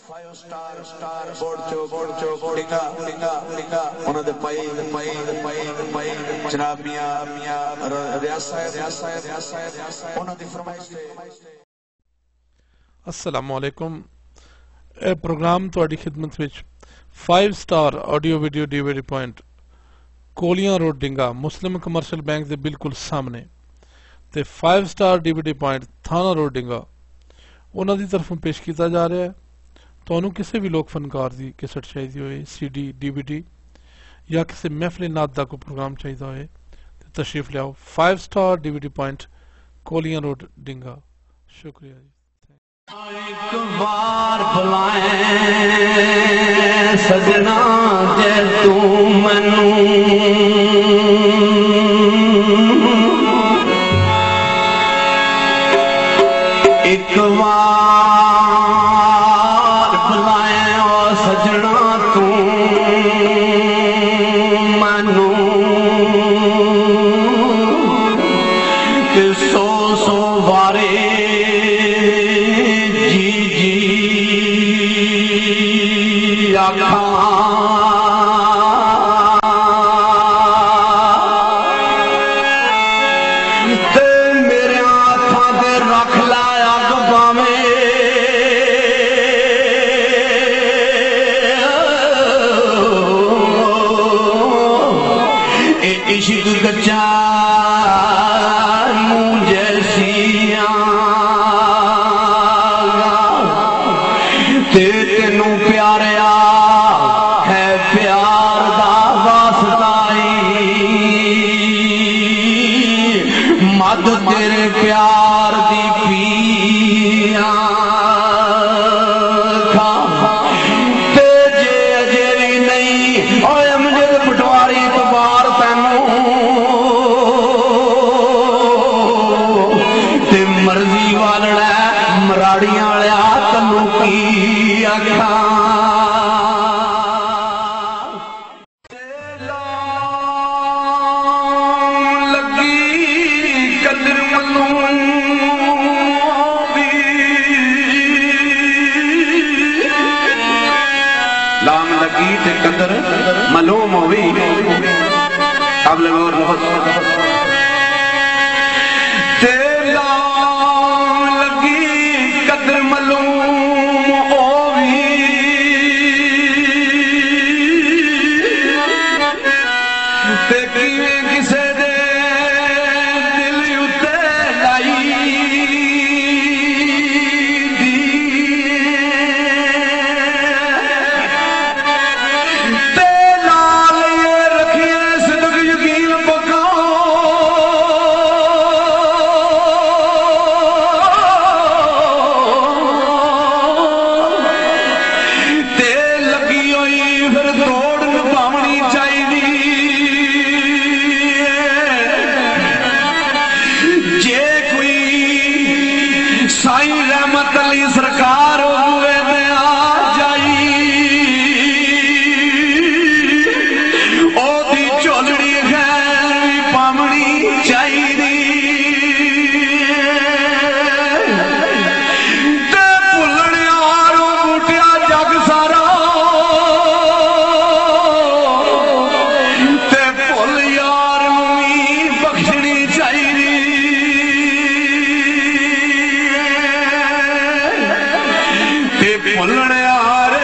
5 star board cho टिका उन्हां दे पाई जनाब मियां रियासत उन्हां दी फरमाइश ते अस्सलामु अलैकुम। ਇਹ प्रोग्राम ਤੁਹਾਡੀ खिदमत ਵਿੱਚ 5 star audio video DVD point Koliyan road Dinga Muslim commercial bank ਦੇ ਬਿਲਕੁਲ ਸਾਹਮਣੇ ਤੇ 5 star DVD point Thana road Dinga ਉਹਨਾਂ ਦੀ ਤਰਫੋਂ ਪੇਸ਼ ਕੀਤਾ ਜਾ ਰਿਹਾ ਹੈ। ਤੁਹਾਨੂੰ ਕਿਸੇ ਵੀ ਲੋਕ ਫਨਕਾਰ ਦੀ ਕੈਸਟ ਚਾਹੀਦੀ ਹੋਏ CD DVD ਜਾਂ ਕਿਸੇ ਮਹਿਫਿਲ ਨਾਤ ਦਾ ਕੋਈ ਪ੍ਰੋਗਰਾਮ ਚਾਹੀਦਾ ਹੋਏ ਤੇ ਤਸ਼ਰੀਫ ਲਿਆਓ 5 star DVD point Koliyan road डिंगा। शुक्रिया जी। एक बार बुलाए सजना जे तू मैनू एक बार बुलाए ओ सजना तू मैनू कि सौ बारे मेरे हाथों से रख लाया गवावे इश्क कच्चा तेनू प्यारिया है प्यार दा वास्ताई मद तेरे प्यार दी पिया ते जे अजे भी नहीं ओए मुझे पटवारी तो बाहर तैनू ते मर्जी वालना मराड़ियां वालिया तैनू की आखा लगी कदर लाम लगी ते कदर मलूम होवी काबिल गौर बहुत ते लाम लगी कदर मलूम किसे दे दिल उते लाई ते लाल ये रखिए सिद्क यकीन पकाओ ते लगी हुई फिर तोड़ निभावनी चाहिए। साई रहमत अली सरकार हुए ते आ जाई ओदी झोलड़ी खैर पावनी चाहिदी ते भुल्लण यारो बूटिया जग सारा ते भुल यार नूं बख्शनी चाहिदी भुलने यार